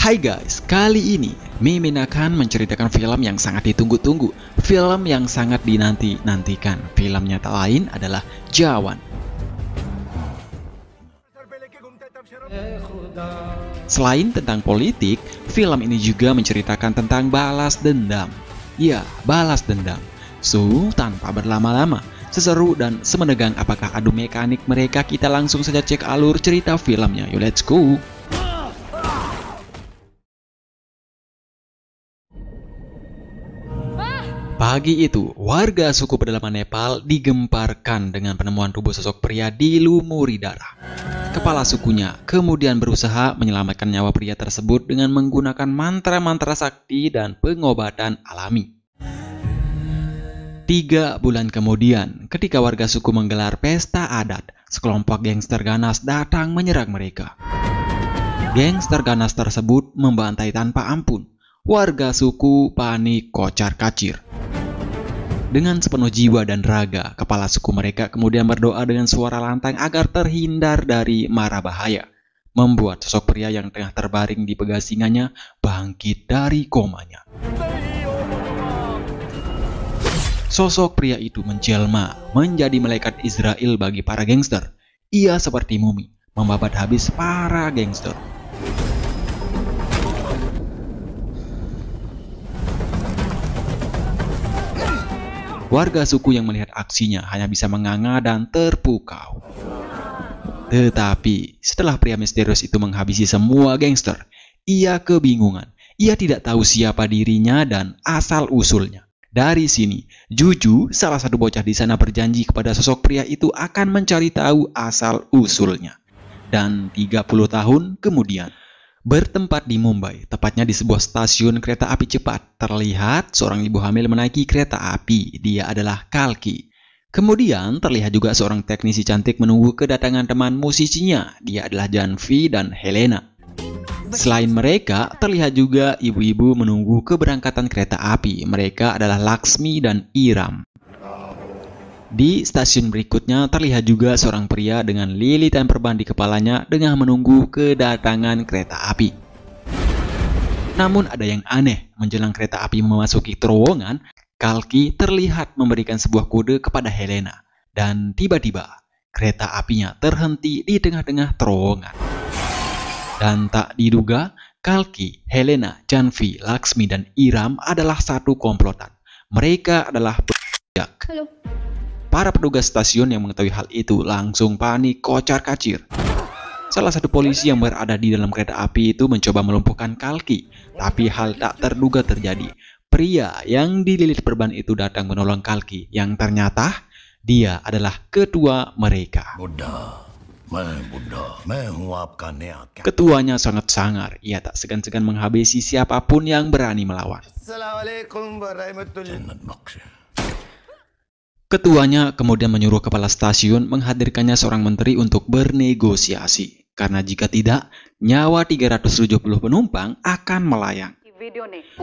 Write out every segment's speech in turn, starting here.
Hai guys, kali ini Mimin akan menceritakan film yang sangat ditunggu-tunggu, film yang sangat dinanti-nantikan. Filmnya tak lain adalah Jawan. Selain tentang politik, film ini juga menceritakan tentang balas dendam. Ya, balas dendam. So, tanpa berlama-lama, seseru dan semenegang apakah adu mekanik mereka, kita langsung saja cek alur cerita filmnya. Yo, let's go! Pagi itu, warga suku pedalaman Nepal digemparkan dengan penemuan tubuh sosok pria dilumuri darah. Kepala sukunya kemudian berusaha menyelamatkan nyawa pria tersebut dengan menggunakan mantra-mantra sakti dan pengobatan alami. 3 bulan kemudian, ketika warga suku menggelar pesta adat, sekelompok gangster ganas datang menyerang mereka. Gangster ganas tersebut membantai tanpa ampun. Warga suku panik kocar-kacir. Dengan sepenuh jiwa dan raga, kepala suku mereka kemudian berdoa dengan suara lantang agar terhindar dari mara bahaya, membuat sosok pria yang tengah terbaring di pegasingannya bangkit dari komanya. Sosok pria itu menjelma menjadi malaikat Israel bagi para gangster. Ia seperti mumi, membabat habis para gangster. Warga suku yang melihat aksinya hanya bisa menganga dan terpukau. Tetapi setelah pria misterius itu menghabisi semua gangster, ia kebingungan. Ia tidak tahu siapa dirinya dan asal-usulnya. Dari sini, Juju, salah satu bocah di sana, berjanji kepada sosok pria itu akan mencari tahu asal-usulnya. Dan 30 tahun kemudian, bertempat di Mumbai, tepatnya di sebuah stasiun kereta api cepat, terlihat seorang ibu hamil menaiki kereta api. Dia adalah Kalki. Kemudian terlihat juga seorang teknisi cantik menunggu kedatangan teman musisinya. Dia adalah Janvi dan Helena. Selain mereka, terlihat juga ibu-ibu menunggu keberangkatan kereta api. Mereka adalah Laksmi dan Iram. Di stasiun berikutnya terlihat juga seorang pria dengan lilitan perban di kepalanya dengan menunggu kedatangan kereta api. Namun ada yang aneh, menjelang kereta api memasuki terowongan, Kalki terlihat memberikan sebuah kode kepada Helena. Dan tiba-tiba kereta apinya terhenti di tengah-tengah terowongan. Dan tak diduga, Kalki, Helena, Janvi, Laksmi, dan Iram adalah satu komplotan. Mereka adalah penjajah. Halo. Para petugas stasiun yang mengetahui hal itu langsung panik kocar-kacir. Salah satu polisi yang berada di dalam kereta api itu mencoba melumpuhkan Kalki, tapi hal tak terduga terjadi. Pria yang dililit perban itu datang menolong Kalki, yang ternyata dia adalah ketua mereka. Ketuanya sangat sangar, ia tak segan-segan menghabisi siapapun yang berani melawan. Ketuanya kemudian menyuruh kepala stasiun menghadirkannya seorang menteri untuk bernegosiasi. Karena jika tidak, nyawa 370 penumpang akan melayang.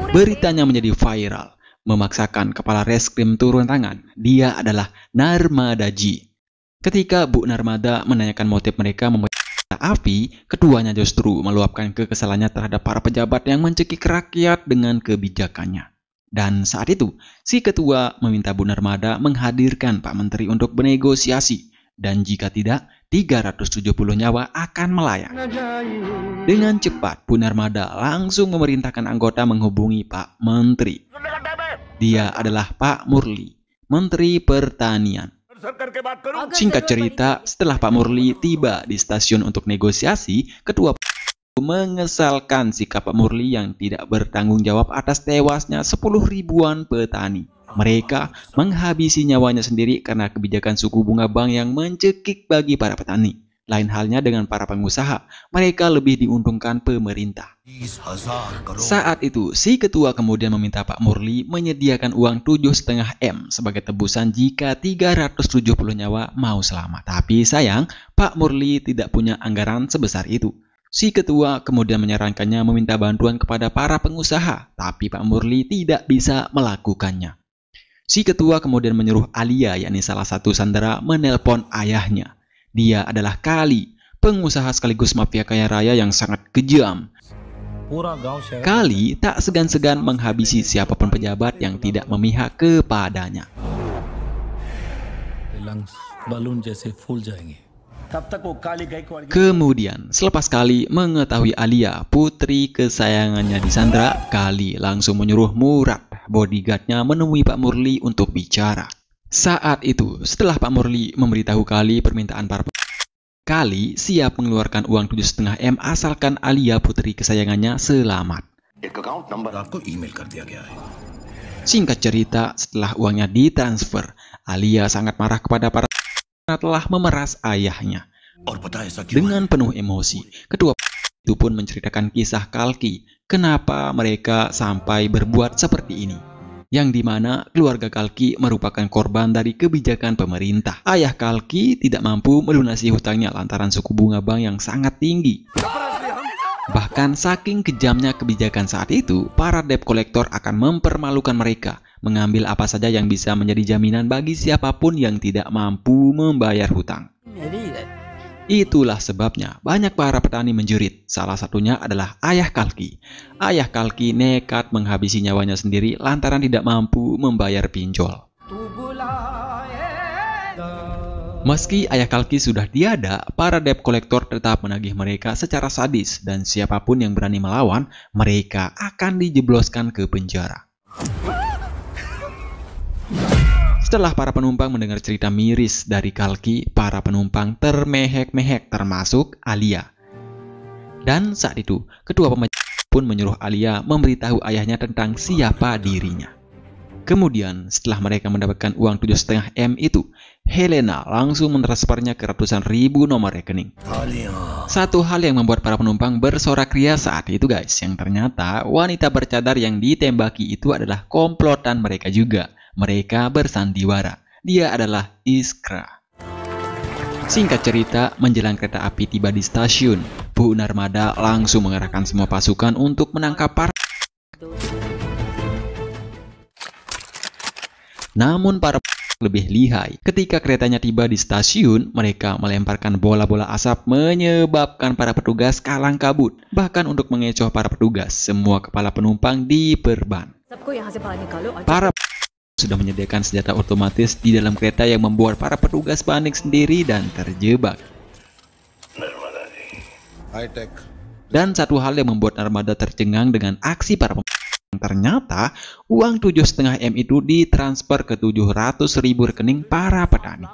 Beritanya menjadi viral, memaksakan kepala reskrim turun tangan. Dia adalah Narmadaji. Ketika Bu Narmada menanyakan motif mereka memecah api, ketuanya justru meluapkan kekesalannya terhadap para pejabat yang mencekik rakyat dengan kebijakannya. Dan saat itu, si ketua meminta Bu Narmada menghadirkan Pak Menteri untuk bernegosiasi. Dan jika tidak, 370 nyawa akan melayang. Dengan cepat, Bu Narmada langsung memerintahkan anggota menghubungi Pak Menteri. Dia adalah Pak Murli, Menteri Pertanian. Singkat cerita, setelah Pak Murli tiba di stasiun untuk negosiasi, ketua mengesalkan sikap Pak Murli yang tidak bertanggung jawab atas tewasnya 10 ribuan petani. Mereka menghabisi nyawanya sendiri karena kebijakan suku bunga bank yang mencekik bagi para petani. Lain halnya dengan para pengusaha, mereka lebih diuntungkan pemerintah. Saat itu, si ketua kemudian meminta Pak Murli menyediakan uang 7,5 M sebagai tebusan jika 370 nyawa mau selamat. Tapi sayang, Pak Murli tidak punya anggaran sebesar itu. Si ketua kemudian menyarankannya meminta bantuan kepada para pengusaha, tapi Pak Murli tidak bisa melakukannya. Si ketua kemudian menyuruh Alia, yakni salah satu sandera, menelpon ayahnya. Dia adalah Kali, pengusaha sekaligus mafia kaya raya yang sangat kejam. Kali tak segan-segan menghabisi siapapun pejabat yang tidak memihak kepadanya. Kemudian, selepas Kali mengetahui Alia, putri kesayangannya disandra, Kali langsung menyuruh Murad, bodyguardnya, menemui Pak Murli untuk bicara. Saat itu, setelah Pak Murli memberitahu Kali permintaan para Kali siap mengeluarkan uang 7,5 M asalkan Alia, putri kesayangannya, selamat. Singkat cerita, setelah uangnya ditransfer, Alia sangat marah kepada para telah memeras ayahnya. Dengan penuh emosi, kedua itu pun menceritakan kisah Kalki, kenapa mereka sampai berbuat seperti ini. Yang dimana keluarga Kalki merupakan korban dari kebijakan pemerintah. Ayah Kalki tidak mampu melunasi hutangnya lantaran suku bunga bank yang sangat tinggi. Bahkan saking kejamnya kebijakan saat itu, para debt collector akan mempermalukan mereka, mengambil apa saja yang bisa menjadi jaminan bagi siapapun yang tidak mampu membayar hutang. Itulah sebabnya banyak para petani menjerit, salah satunya adalah ayah Kalki. Ayah Kalki nekat menghabisi nyawanya sendiri lantaran tidak mampu membayar pinjol. Meski ayah Kalki sudah tiada, para debt collector tetap menagih mereka secara sadis dan siapapun yang berani melawan, mereka akan dijebloskan ke penjara. Setelah para penumpang mendengar cerita miris dari Kalki, para penumpang termehek-mehek termasuk Alia. Dan saat itu, ketua pemecah pun menyuruh Alia memberitahu ayahnya tentang siapa dirinya. Kemudian, setelah mereka mendapatkan uang 7,5 M itu, Helena langsung mentransfernya ke ratusan ribu nomor rekening. Satu hal yang membuat para penumpang bersorak ria saat itu guys, yang ternyata wanita bercadar yang ditembaki itu adalah komplotan mereka juga. Mereka bersandiwara, dia adalah Iskra. Singkat cerita, menjelang kereta api tiba di stasiun, Bu Narmada langsung mengerahkan semua pasukan untuk menangkap para. Namun para lebih lihai. Ketika keretanya tiba di stasiun, mereka melemparkan bola-bola asap menyebabkan para petugas kalang kabut. Bahkan untuk mengecoh para petugas, semua kepala penumpang diperban. Para sudah menyediakan senjata otomatis di dalam kereta yang membuat para petugas panik sendiri dan terjebak. Dan satu hal yang membuat Narmada tercengang dengan aksi para pemudik. Ternyata uang 7,5 M itu ditransfer ke 700.000 rekening para petani.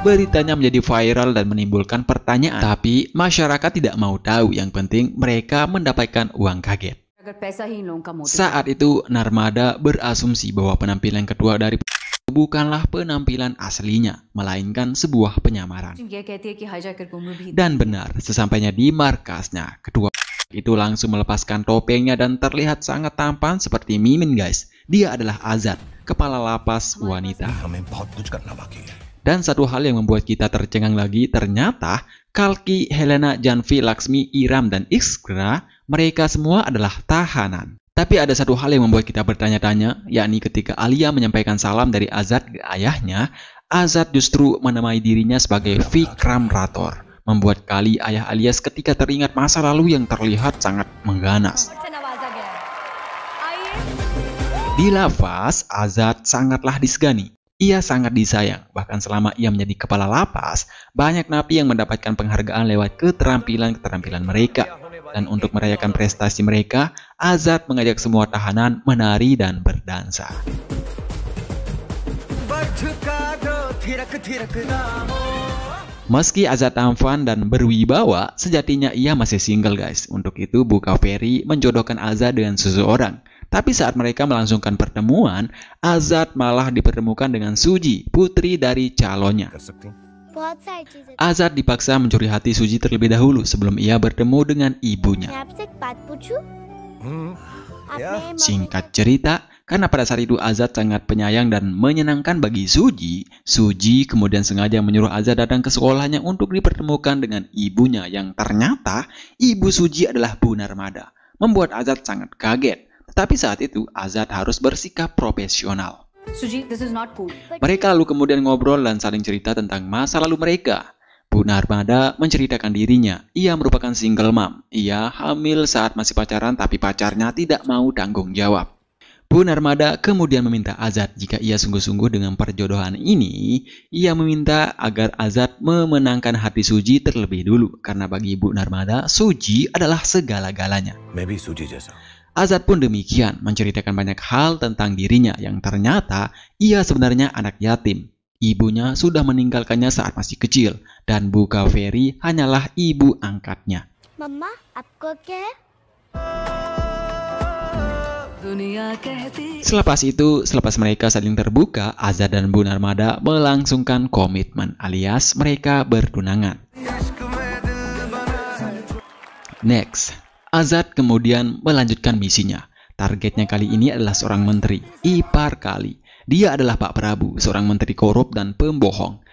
Beritanya menjadi viral dan menimbulkan pertanyaan. Tapi masyarakat tidak mau tahu, yang penting mereka mendapatkan uang kaget. Saat itu Narmada berasumsi bahwa penampilan ketua dari bukanlah penampilan aslinya, melainkan sebuah penyamaran. Dan benar, sesampainya di markasnya, ketua itu langsung melepaskan topengnya dan terlihat sangat tampan seperti Mimin guys. Dia adalah Azad, kepala lapas wanita. Dan satu hal yang membuat kita tercengang lagi, ternyata Kalki, Helena, Janvi, Laksmi, Iram, dan Iskra, mereka semua adalah tahanan. Tapi ada satu hal yang membuat kita bertanya-tanya, yakni ketika Alia menyampaikan salam dari Azad ke ayahnya, Azad justru menamai dirinya sebagai Vikram Rathor. Membuat Kali ayah alias ketika teringat masa lalu yang terlihat sangat mengganas. Di lapas, Azad sangatlah disegani. Ia sangat disayang, bahkan selama ia menjadi kepala lapas, banyak napi yang mendapatkan penghargaan lewat keterampilan mereka. Dan untuk merayakan prestasi mereka, Azad mengajak semua tahanan menari dan berdansa. Meski Azad tampan dan berwibawa, sejatinya ia masih single guys. Untuk itu buka Ferry menjodohkan Azad dengan seseorang. Tapi saat mereka melangsungkan pertemuan, Azad malah dipertemukan dengan Suji, putri dari calonnya. Azad dipaksa mencuri hati Suji terlebih dahulu sebelum ia bertemu dengan ibunya. Singkat cerita, karena pada saat itu Azad sangat penyayang dan menyenangkan bagi Suji, Suji kemudian sengaja menyuruh Azad datang ke sekolahnya untuk dipertemukan dengan ibunya yang ternyata ibu Suji adalah Bu Narmada. Membuat Azad sangat kaget. Tetapi saat itu Azad harus bersikap profesional. Suji, this is not cool. Mereka lalu kemudian ngobrol dan saling cerita tentang masa lalu mereka. Bu Narmada menceritakan dirinya, ia merupakan single mom. Ia hamil saat masih pacaran tapi pacarnya tidak mau tanggung jawab. Bu Narmada kemudian meminta Azad jika ia sungguh-sungguh dengan perjodohan ini, ia meminta agar Azad memenangkan hati Suji terlebih dulu. Karena bagi Bu Narmada, Suji adalah segala-galanya. Azad pun demikian, menceritakan banyak hal tentang dirinya yang ternyata ia sebenarnya anak yatim. Ibunya sudah meninggalkannya saat masih kecil, dan Bu Kaveri hanyalah ibu angkatnya. Mama, आपको क्या है? Selepas mereka saling terbuka, Azad dan Bu Narmada melangsungkan komitmen alias mereka bertunangan. Next, Azad kemudian melanjutkan misinya. Targetnya kali ini adalah seorang menteri, ipar kali. Dia adalah Pak Prabu, seorang menteri korup dan pembohong.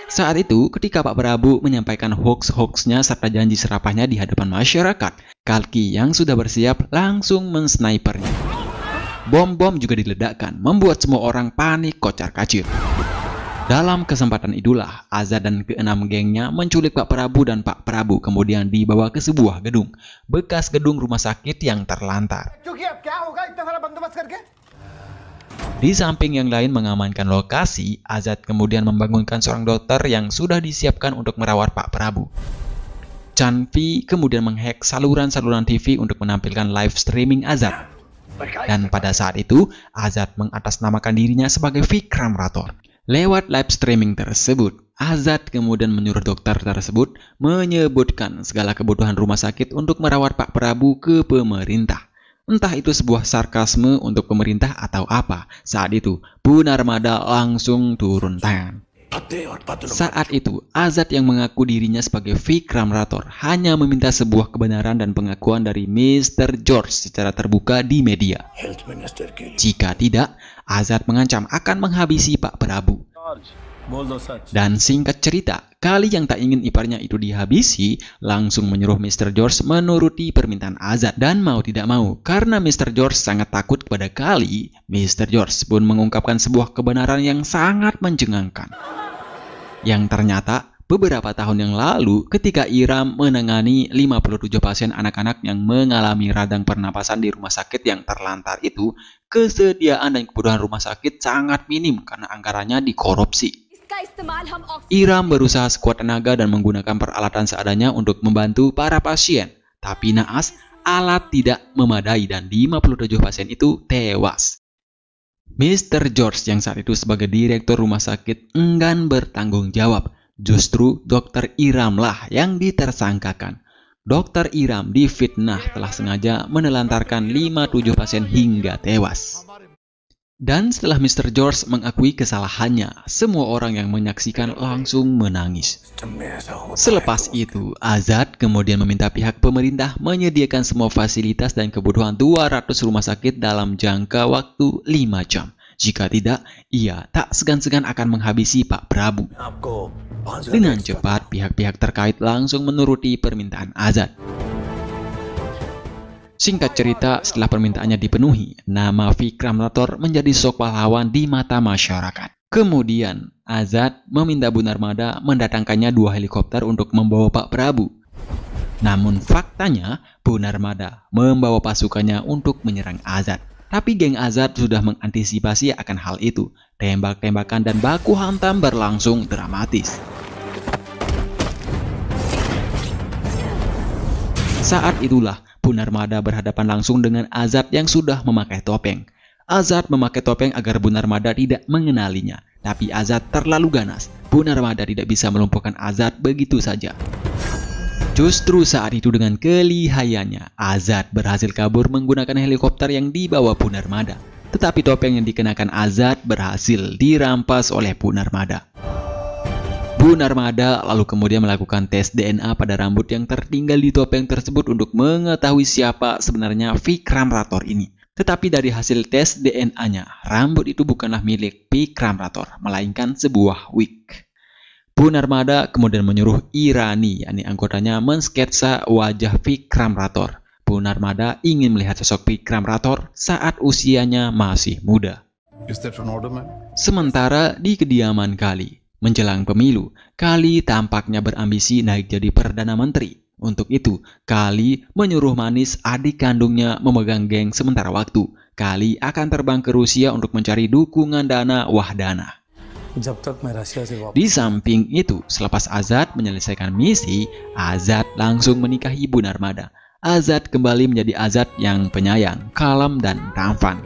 Saat itu, ketika Pak Prabu menyampaikan hoax-hoaxnya serta janji serapahnya di hadapan masyarakat, Kalki yang sudah bersiap langsung mensnipernya. Bom-bom juga diledakkan, membuat semua orang panik kocar-kacir. Dalam kesempatan itulah, Azad dan keenam gengnya menculik Pak Prabu dan Pak Prabu kemudian dibawa ke sebuah gedung, bekas gedung rumah sakit yang terlantar. Di samping yang lain mengamankan lokasi, Azad kemudian membangunkan seorang dokter yang sudah disiapkan untuk merawat Pak Prabu. Chanvi kemudian menghack saluran-saluran TV untuk menampilkan live streaming Azad. Dan pada saat itu, Azad mengatasnamakan dirinya sebagai Vikram Rathore. Lewat live streaming tersebut, Azad kemudian menyuruh dokter tersebut menyebutkan segala kebutuhan rumah sakit untuk merawat Pak Prabu ke pemerintah. Entah itu sebuah sarkasme untuk pemerintah atau apa. Saat itu, Bu Narmada langsung turun tangan. Saat itu, Azad yang mengaku dirinya sebagai Vikram Rathore hanya meminta sebuah kebenaran dan pengakuan dari Mr. George secara terbuka di media. Jika tidak, Azad mengancam akan menghabisi Pak Prabu. Dan singkat cerita, Kali yang tak ingin iparnya itu dihabisi, langsung menyuruh Mr. George menuruti permintaan Azad. Dan mau tidak mau, karena Mr. George sangat takut kepada Kali, Mr. George pun mengungkapkan sebuah kebenaran yang sangat mencengangkan. Yang ternyata, beberapa tahun yang lalu, ketika Iram menangani 57 pasien anak-anak yang mengalami radang pernapasan di rumah sakit yang terlantar itu, kesediaan dan kebutuhan rumah sakit sangat minim karena anggarannya dikorupsi. Iram berusaha sekuat tenaga dan menggunakan peralatan seadanya untuk membantu para pasien. Tapi naas, alat tidak memadai dan 57 pasien itu tewas. Mr. George yang saat itu sebagai direktur rumah sakit enggan bertanggung jawab. Justru Dr. Iram lah yang ditersangkakan. Dr. Iram difitnah telah sengaja menelantarkan 57 pasien hingga tewas. Dan setelah Mr. George mengakui kesalahannya, semua orang yang menyaksikan langsung menangis. Selepas itu, Azad kemudian meminta pihak pemerintah menyediakan semua fasilitas dan kebutuhan 200 rumah sakit dalam jangka waktu 5 jam. Jika tidak, ia tak segan-segan akan menghabisi Pak Prabu. Dengan cepat, pihak-pihak terkait langsung menuruti permintaan Azad. Singkat cerita, setelah permintaannya dipenuhi, nama Vikram Rathore menjadi sosok pahlawan di mata masyarakat. Kemudian, Azad meminta Bu Narmada mendatangkannya 2 helikopter untuk membawa Pak Prabu. Namun faktanya, Bu Narmada membawa pasukannya untuk menyerang Azad. Tapi geng Azad sudah mengantisipasi akan hal itu. Tembak-tembakan dan baku hantam berlangsung dramatis. Saat itulah, Bu Narmada berhadapan langsung dengan Azad yang sudah memakai topeng. Azad memakai topeng agar Bu Narmada tidak mengenalinya. Tapi Azad terlalu ganas. Bu Narmada tidak bisa melumpuhkan Azad begitu saja. Justru saat itu dengan kelihayannya, Azad berhasil kabur menggunakan helikopter yang dibawa Bu Narmada. Tetapi topeng yang dikenakan Azad berhasil dirampas oleh Bu Narmada. Bu Narmada lalu kemudian melakukan tes DNA pada rambut yang tertinggal di topeng tersebut untuk mengetahui siapa sebenarnya Vikram Rathore ini. Tetapi dari hasil tes DNA-nya, rambut itu bukanlah milik Vikram Rathore, melainkan sebuah wig. Bu Narmada kemudian menyuruh Irani, yakni anggotanya, mensketsa wajah Vikram Rathore. Bu Narmada ingin melihat sosok Vikram Rathore saat usianya masih muda. Sementara di kediaman Kali, Menjelang pemilu, Kali tampaknya berambisi naik jadi Perdana Menteri. Untuk itu, Kali menyuruh Manis, adik kandungnya, memegang geng sementara waktu. Kali akan terbang ke Rusia untuk mencari dukungan dana Wahdana. Di samping itu, selepas Azad menyelesaikan misi, Azad langsung menikahi Bu Narmada. Azad kembali menjadi Azad yang penyayang, kalem, dan tampan.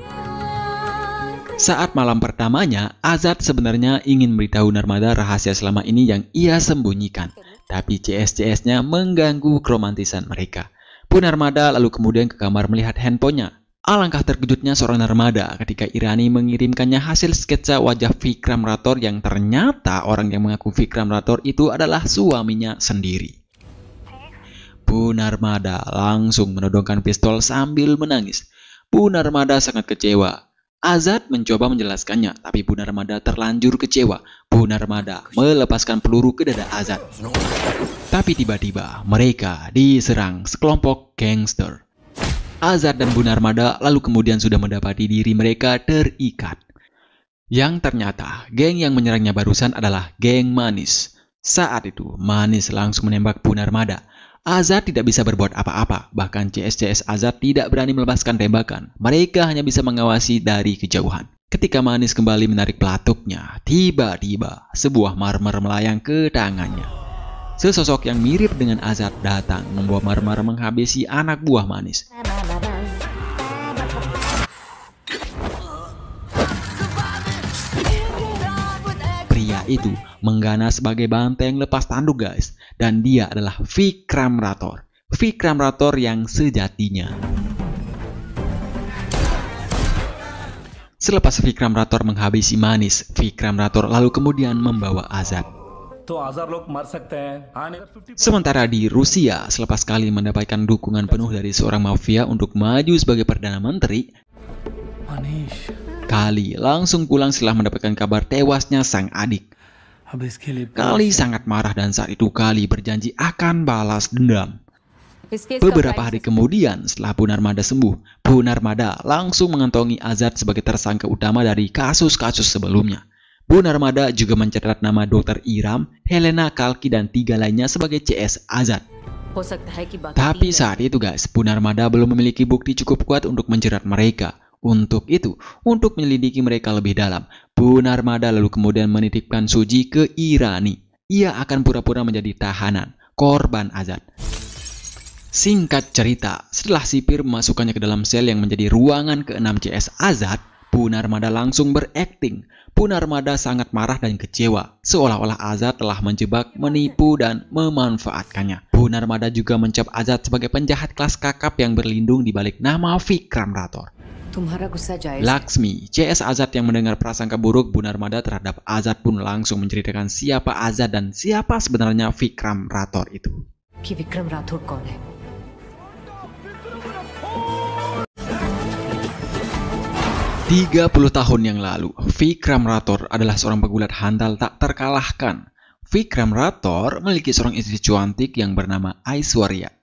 Saat malam pertamanya, Azad sebenarnya ingin memberitahu Narmada rahasia selama ini yang ia sembunyikan. Tapi CS-CS-nya mengganggu keromantisan mereka. Bu Narmada lalu kemudian ke kamar melihat handphonenya. Alangkah terkejutnya seorang Narmada ketika Irani mengirimkannya hasil sketsa wajah Vikram Rathore yang ternyata orang yang mengaku Vikram Rathore itu adalah suaminya sendiri. Bu Narmada langsung menodongkan pistol sambil menangis. Bu Narmada sangat kecewa. Azad mencoba menjelaskannya, tapi Bu Narmada terlanjur kecewa. Bu Narmada melepaskan peluru ke dada Azad. Tapi tiba-tiba mereka diserang sekelompok gangster. Azad dan Bu Narmada lalu kemudian sudah mendapati diri mereka terikat. Yang ternyata geng yang menyerangnya barusan adalah geng Manis. Saat itu Manis langsung menembak Bu Narmada. Azad tidak bisa berbuat apa-apa, bahkan CS-CS Azad tidak berani melepaskan tembakan. Mereka hanya bisa mengawasi dari kejauhan. Ketika Manis kembali menarik pelatuknya, tiba-tiba sebuah marmer melayang ke tangannya. Sesosok yang mirip dengan Azad datang membawa marmer menghabisi anak buah Manis. Pria itu mengganas sebagai banteng lepas tanduk guys, dan dia adalah Vikram Rathore. Vikram Rathore yang sejatinya. Selepas Vikram Rathore menghabisi Manis, Vikram Rathore lalu kemudian membawa Azad. Sementara di Rusia, selepas Kali mendapatkan dukungan penuh dari seorang mafia untuk maju sebagai Perdana Menteri, Kali langsung pulang setelah mendapatkan kabar tewasnya sang adik. Kali sangat marah dan saat itu Kali berjanji akan balas dendam. Beberapa hari kemudian setelah Bu Narmada sembuh, Bu Narmada langsung mengantongi Azad sebagai tersangka utama dari kasus-kasus sebelumnya. Bu Narmada juga mencatat nama Dr. Iram, Helena, Kalki, dan 3 lainnya sebagai CS Azad. Tapi saat itu guys, Bu Narmada belum memiliki bukti cukup kuat untuk menjerat mereka. Untuk itu, untuk menyelidiki mereka lebih dalam, Bu Narmada lalu kemudian menitipkan Suji ke Irani. Ia akan pura-pura menjadi tahanan, korban Azad. Singkat cerita, setelah sipir memasukkannya ke dalam sel yang menjadi ruangan ke-6 CS Azad, Bu Narmada langsung berakting. Bu Narmada sangat marah dan kecewa, seolah-olah Azad telah menjebak, menipu, dan memanfaatkannya. Bu Narmada juga mencap Azad sebagai penjahat kelas kakap yang berlindung di balik nama Vikram Rathore. Laksmi, CS Azad yang mendengar prasangka buruk Bu Narmada terhadap Azad pun langsung menceritakan siapa Azad dan siapa sebenarnya Vikram Rathore itu. 30 tahun yang lalu, Vikram Rathore adalah seorang pegulat handal tak terkalahkan. Vikram Rathore memiliki seorang istri cantik yang bernama Aishwarya.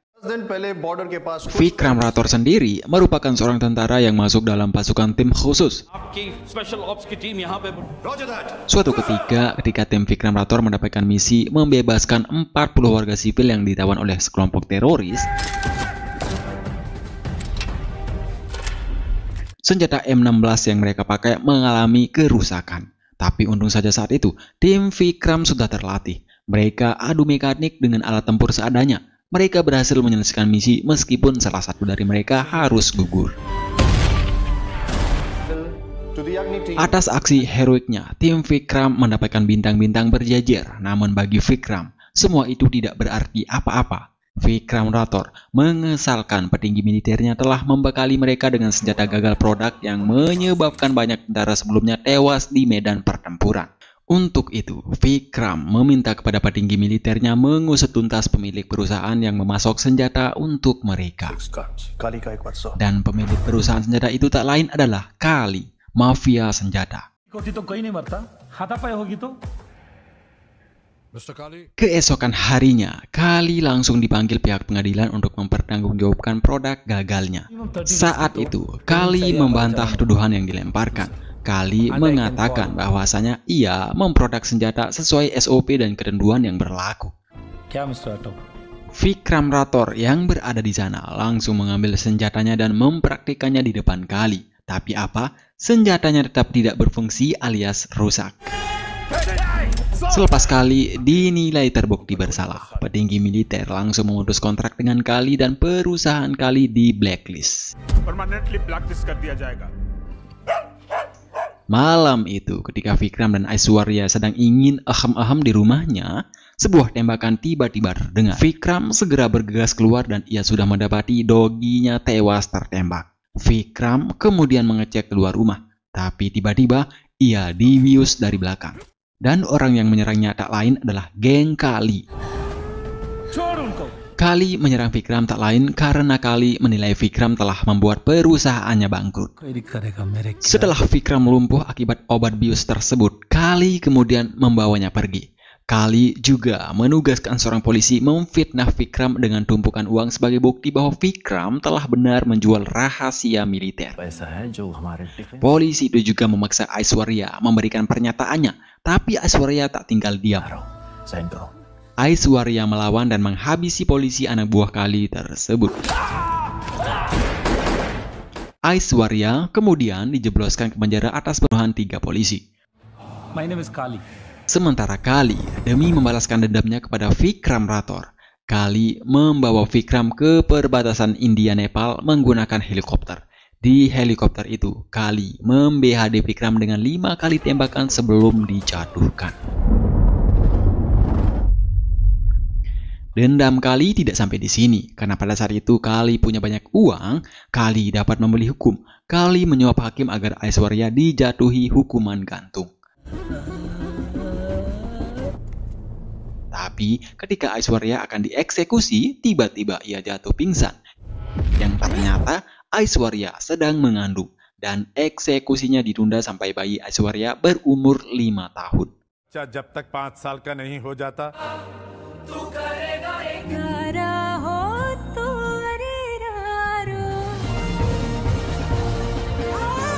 Vikram Rathore sendiri merupakan seorang tentara yang masuk dalam pasukan tim khusus. Suatu ketika tim Vikram Rathore mendapatkan misi membebaskan 40 warga sipil yang ditawan oleh sekelompok teroris, senjata M16 yang mereka pakai mengalami kerusakan. Tapi untung saja saat itu, tim Vikram sudah terlatih. Mereka adu mekanik dengan alat tempur seadanya. Mereka berhasil menyelesaikan misi meskipun salah satu dari mereka harus gugur. Atas aksi heroiknya, tim Vikram mendapatkan bintang-bintang berjejer. Namun bagi Vikram, semua itu tidak berarti apa-apa. Vikram Rathore mengesalkan petinggi militernya telah membekali mereka dengan senjata gagal produk yang menyebabkan banyak tentara sebelumnya tewas di medan pertempuran. Untuk itu, Vikram meminta kepada petinggi militernya mengusut tuntas pemilik perusahaan yang memasok senjata untuk mereka. Dan pemilik perusahaan senjata itu tak lain adalah Kali, mafia senjata. Keesokan harinya, Kali langsung dipanggil pihak pengadilan untuk mempertanggungjawabkan produk gagalnya. Saat itu, Kali membantah tuduhan yang dilemparkan. Kali mengatakan bahwasanya ia memproduk senjata sesuai SOP dan ketentuan yang berlaku. Vikram Rathore yang berada di sana langsung mengambil senjatanya dan mempraktikannya di depan Kali. Tapi apa? Senjatanya tetap tidak berfungsi alias rusak. Selepas Kali dinilai terbukti bersalah, petinggi militer langsung memutus kontrak dengan Kali dan perusahaan Kali di blacklist. Malam itu, ketika Vikram dan Aishwarya sedang ingin ahem-ahem di rumahnya, sebuah tembakan tiba-tiba terdengar. Vikram segera bergegas keluar dan ia sudah mendapati doginya tewas tertembak. Vikram kemudian mengecek keluar rumah, tapi tiba-tiba ia dibius dari belakang. Dan orang yang menyerangnya tak lain adalah geng Kali. Kali menyerang Vikram tak lain karena Kali menilai Vikram telah membuat perusahaannya bangkrut. Setelah Vikram lumpuh akibat obat bius tersebut, Kali kemudian membawanya pergi. Kali juga menugaskan seorang polisi memfitnah Vikram dengan tumpukan uang sebagai bukti bahwa Vikram telah benar menjual rahasia militer. Polisi itu juga memaksa Aishwarya memberikan pernyataannya, tapi Aishwarya tak tinggal diam. Aishwarya melawan dan menghabisi polisi anak buah Kali tersebut. Aishwarya kemudian dijebloskan ke penjara atas pembunuhan 3 polisi. My name is Kali. Sementara Kali, demi membalaskan dendamnya kepada Vikram Rathore, Kali membawa Vikram ke perbatasan India-Nepal menggunakan helikopter. Di helikopter itu, Kali mem-BHD Vikram dengan 5 kali tembakan sebelum dijatuhkan. Dendam Kali tidak sampai di sini, karena pada saat itu Kali punya banyak uang, Kali dapat membeli hukum. Kali menyuap hakim agar Aishwarya dijatuhi hukuman gantung. Tapi ketika Aishwarya akan dieksekusi, tiba-tiba ia jatuh pingsan. Yang ternyata Aishwarya sedang mengandung, dan eksekusinya ditunda sampai bayi Aishwarya berumur 5 tahun. जब तक 5 साल का नहीं हो जाता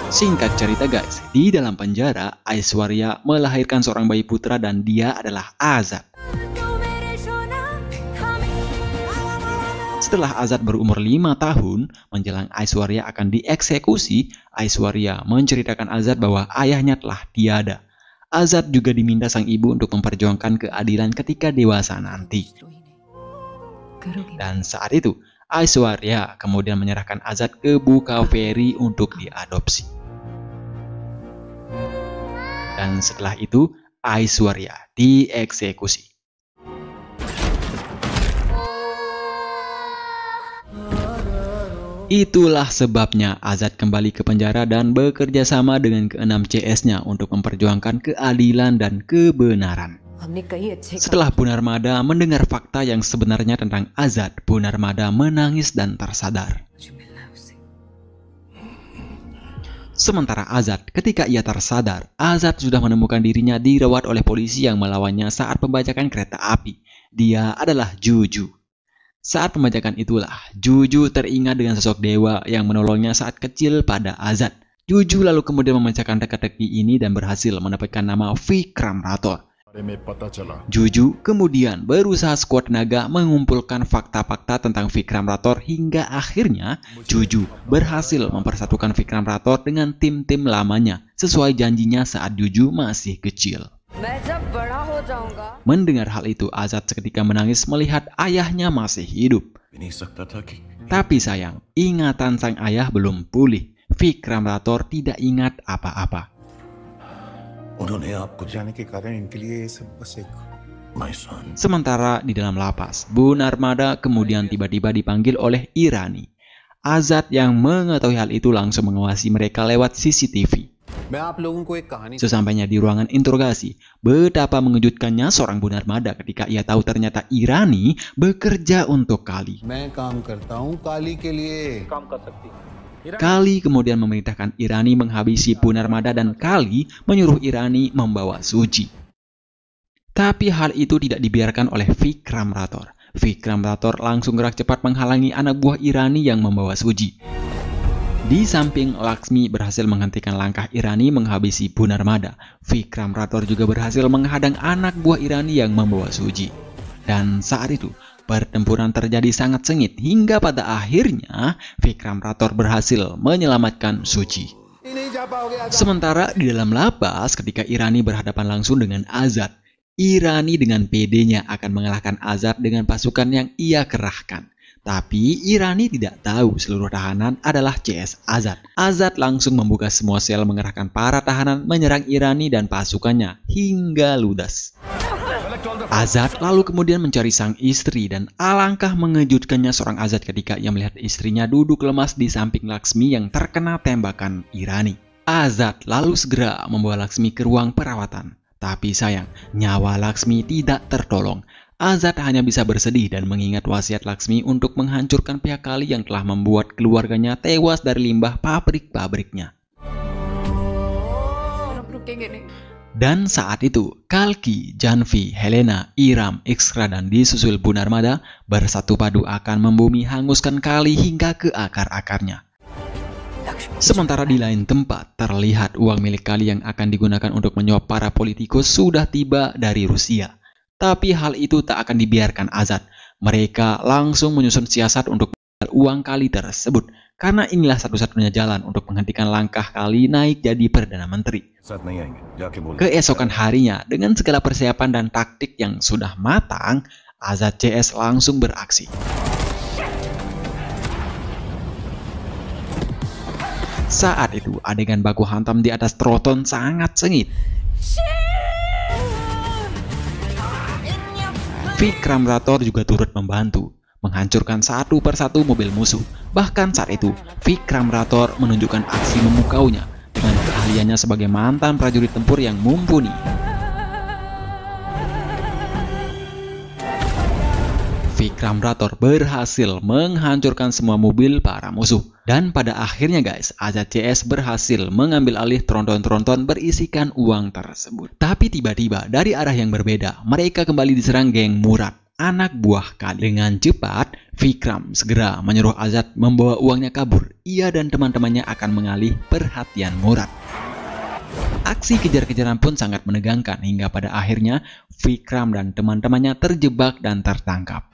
Singkat cerita guys, di dalam penjara Aishwarya melahirkan seorang bayi putra dan dia adalah Azad. Setelah Azad berumur 5 tahun, menjelang Aishwarya akan dieksekusi, Aishwarya menceritakan Azad bahwa ayahnya telah tiada. Azad juga diminta sang ibu untuk memperjuangkan keadilan ketika dewasa nanti. Dan saat itu, Aishwarya kemudian menyerahkan Azad ke Bukaveri untuk diadopsi. Dan setelah itu, Aishwarya dieksekusi. Itulah sebabnya Azad kembali ke penjara dan bekerja sama dengan ke-6 CS-nya untuk memperjuangkan keadilan dan kebenaran. Setelah Bu Narmada mendengar fakta yang sebenarnya tentang Azad, Bu Narmada menangis dan tersadar. Sementara Azad, ketika ia tersadar, Azad sudah menemukan dirinya dirawat oleh polisi yang melawannya saat pembajakan kereta api. Dia adalah Juju. Saat pembajakan itulah, Juju teringat dengan sosok dewa yang menolongnya saat kecil pada Azad. Juju lalu kemudian memecahkan teka-teki ini dan berhasil mendapatkan nama Vikram Rathore. Juju kemudian berusaha sekuat tenaga mengumpulkan fakta-fakta tentang Vikram Rathore hingga akhirnya Juju berhasil mempersatukan Vikram Rathore dengan tim-tim lamanya sesuai janjinya saat Juju masih kecil. Mendengar hal itu, Azad seketika menangis melihat ayahnya masih hidup. Tapi sayang, ingatan sang ayah belum pulih. Vikram Rathore tidak ingat apa-apa. Sementara di dalam lapas, Bu Narmada kemudian tiba-tiba dipanggil oleh Irani. Azad yang mengetahui hal itu langsung mengawasi mereka lewat CCTV. Sesampainya di ruangan interogasi, betapa mengejutkannya seorang Bu Narmada ketika ia tahu ternyata Irani bekerja untuk Kali. Kali kemudian memerintahkan Irani menghabisi Bu Narmada dan Kali menyuruh Irani membawa Suji. Tapi hal itu tidak dibiarkan oleh Vikram Rathore. Vikram Rathore langsung gerak cepat menghalangi anak buah Irani yang membawa Suji. Di samping Laksmi berhasil menghentikan langkah Irani menghabisi Bu Narmada, Vikram Rathore juga berhasil menghadang anak buah Irani yang membawa Suji. Dan saat itu, pertempuran terjadi sangat sengit hingga pada akhirnya Vikram Rathore berhasil menyelamatkan Suji. Sementara di dalam lapas ketika Irani berhadapan langsung dengan Azad, Irani dengan pedenya akan mengalahkan Azad dengan pasukan yang ia kerahkan. Tapi Irani tidak tahu seluruh tahanan adalah CS Azad. Azad langsung membuka semua sel mengerahkan para tahanan menyerang Irani dan pasukannya hingga ludes. Azad lalu kemudian mencari sang istri dan alangkah mengejutkannya seorang Azad ketika ia melihat istrinya duduk lemas di samping Laksmi yang terkena tembakan Irani. Azad lalu segera membawa Laksmi ke ruang perawatan. Tapi sayang, nyawa Laksmi tidak tertolong. Azad hanya bisa bersedih dan mengingat wasiat Laksmi untuk menghancurkan pihak Kali yang telah membuat keluarganya tewas dari limbah pabrik-pabriknya. Dan saat itu, Kalki, Janvi, Helena, Iram, Iskra, dan disusul Bu Narmada bersatu padu akan membumi hanguskan Kali hingga ke akar-akarnya. Sementara di lain tempat, terlihat uang milik Kali yang akan digunakan untuk menyuap para politikus sudah tiba dari Rusia. Tapi hal itu tak akan dibiarkan Azad. Mereka langsung menyusun siasat untuk menjual uang Kali tersebut. Karena inilah satu-satunya jalan untuk menghentikan langkah Kali naik jadi Perdana Menteri. Keesokan harinya, dengan segala persiapan dan taktik yang sudah matang, Azad CS langsung beraksi. Saat itu, adegan baku hantam di atas troton sangat sengit. Vikram Rathore juga turut membantu, menghancurkan satu persatu mobil musuh. Bahkan saat itu, Vikram Rathore menunjukkan aksi memukaunya dengan keahliannya sebagai mantan prajurit tempur yang mumpuni. Vikram Rathore berhasil menghancurkan semua mobil para musuh. Dan pada akhirnya guys, Azad CS berhasil mengambil alih tronton-tronton berisikan uang tersebut. Tapi tiba-tiba dari arah yang berbeda, mereka kembali diserang geng Murad, anak buah Kali. Dengan cepat, Vikram segera menyuruh Azad membawa uangnya kabur. Ia dan teman-temannya akan mengalih perhatian Murad. Aksi kejar-kejaran pun sangat menegangkan hingga pada akhirnya Vikram dan teman-temannya terjebak dan tertangkap.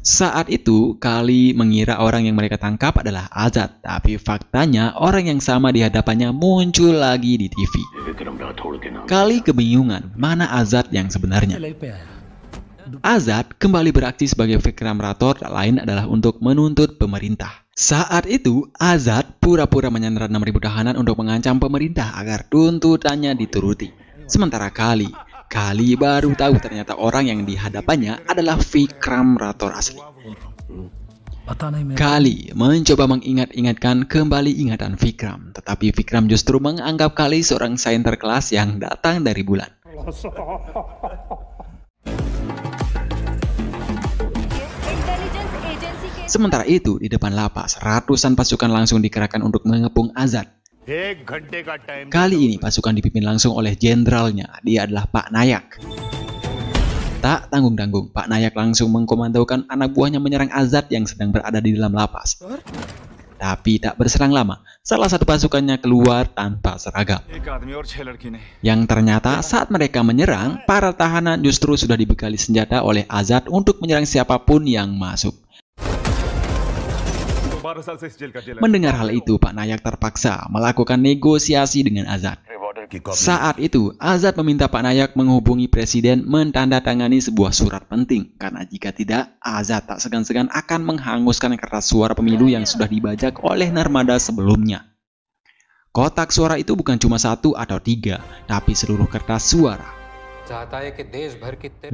Saat itu, Kali mengira orang yang mereka tangkap adalah Azad, tapi faktanya orang yang sama di hadapannya muncul lagi di TV. Kali kebingungan mana Azad yang sebenarnya. Azad kembali beraksi sebagai Vikram Rathore, tak lain adalah untuk menuntut pemerintah. Saat itu, Azad pura-pura menyandera 6.000 tahanan untuk mengancam pemerintah agar tuntutannya dituruti. Sementara Kali baru tahu ternyata orang yang dihadapannya adalah Vikram Rathore asli. Kali mencoba mengingat-ingatkan kembali ingatan Vikram, tetapi Vikram justru menganggap Kali seorang sains terkelas yang datang dari bulan. Sementara itu, di depan lapas, ratusan pasukan langsung dikerahkan untuk mengepung Azad. Kali ini pasukan dipimpin langsung oleh jenderalnya, dia adalah Pak Nayak. Tak tanggung-tanggung, Pak Nayak langsung mengkomandokan anak buahnya menyerang Azad yang sedang berada di dalam lapas. Tapi tak berselang lama, salah satu pasukannya keluar tanpa seragam. Yang ternyata saat mereka menyerang, para tahanan justru sudah dibekali senjata oleh Azad untuk menyerang siapapun yang masuk. Mendengar hal itu, Pak Nayak terpaksa melakukan negosiasi dengan Azad. Saat itu, Azad meminta Pak Nayak menghubungi presiden mentandatangani sebuah surat penting. Karena jika tidak, Azad tak segan-segan akan menghanguskan kertas suara pemilu yang sudah dibajak oleh Narmada sebelumnya. Kotak suara itu bukan cuma 1 atau 3, tapi seluruh kertas suara.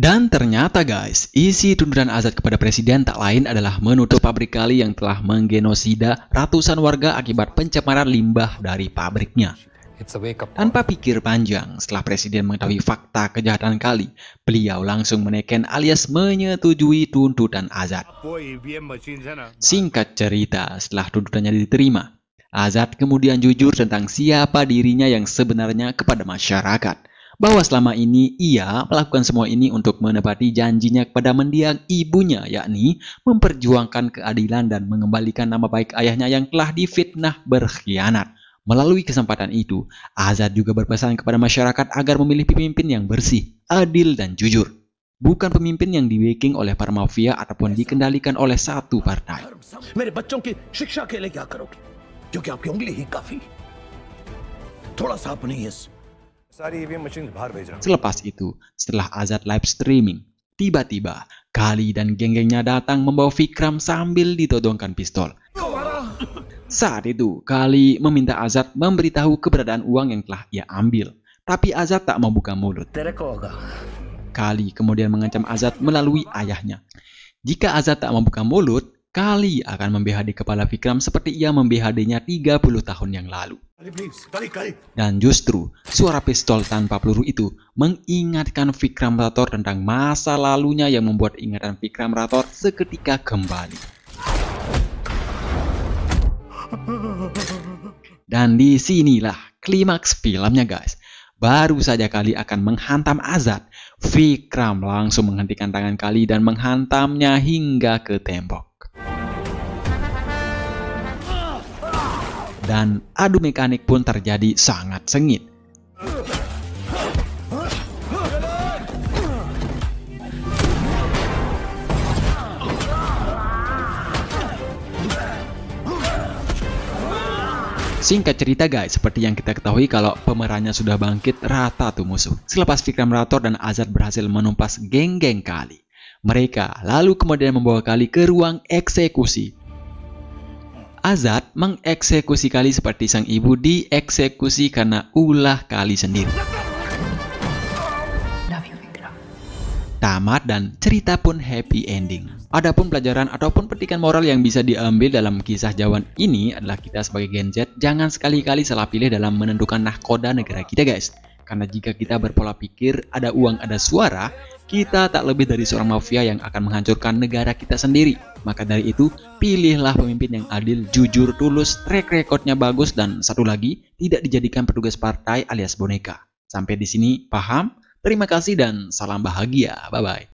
Dan ternyata guys, isi tuntutan Azad kepada presiden tak lain adalah menutup pabrik Kali yang telah menggenosida ratusan warga akibat pencemaran limbah dari pabriknya. Tanpa pikir panjang, setelah presiden mengetahui fakta kejahatan Kali, beliau langsung meneken alias menyetujui tuntutan Azad. Singkat cerita, setelah tuntutannya diterima, Azad kemudian jujur tentang siapa dirinya yang sebenarnya kepada masyarakat. bahwa selama ini ia melakukan semua ini untuk menepati janjinya kepada mendiang ibunya, yakni memperjuangkan keadilan dan mengembalikan nama baik ayahnya yang telah difitnah berkhianat. Melalui kesempatan itu, Azad juga berpesan kepada masyarakat agar memilih pemimpin yang bersih, adil, dan jujur. Bukan pemimpin yang di-backing oleh para mafia ataupun dikendalikan oleh satu partai. मेरे बच्चों की शिक्षा के लिए क्या करोगे? क्योंकि आपकी उंगली ही काफी। थोड़ा सा अपनी इस सारी ईवीएम मशीन बाहर भेज रहा हूँ। Selepas itu, setelah Azad live streaming, tiba-tiba Kali dan geng-gengnya datang membawa Vikram sambil ditodongkan pistol. Saat itu, Kali meminta Azad memberitahu keberadaan uang yang telah ia ambil. Tapi Azad tak membuka mulut. तेरे को होगा। Kali kemudian mengancam Azad melalui ayahnya. Jika Azad tak membuka mulut, Kali akan membehadi kepala Vikram seperti ia membehadinya 30 tahun yang lalu. Dan justru, suara pistol tanpa peluru itu mengingatkan Vikram Rathore tentang masa lalunya yang membuat ingatan Vikram Rathore seketika kembali. Dan disinilah klimaks filmnya guys. Baru saja Kali akan menghantam Azad, Vikram langsung menghentikan tangan Kali dan menghantamnya hingga ke tembok. Dan adu mekanik pun terjadi sangat sengit. Singkat cerita guys, seperti yang kita ketahui kalau pemerannya sudah bangkit, rata tuh musuh. Selepas Vikram Rathore dan Azad berhasil menumpas geng-geng Kali, mereka lalu kemudian membawa Kali ke ruang eksekusi. Azad mengeksekusi Kali seperti sang ibu dieksekusi karena ulah Kali sendiri. Tamat dan cerita pun happy ending. Adapun pelajaran ataupun petikan moral yang bisa diambil dalam kisah Jawan ini adalah kita sebagai Gen Z jangan sekali-kali salah pilih dalam menentukan nahkoda negara kita guys. Karena jika kita berpola pikir ada uang ada suara, kita tak lebih dari seorang mafia yang akan menghancurkan negara kita sendiri. Maka dari itu, pilihlah pemimpin yang adil, jujur, tulus, track recordnya bagus, dan satu lagi, tidak dijadikan petugas partai alias boneka. Sampai di sini, paham? Terima kasih dan salam bahagia. Bye-bye.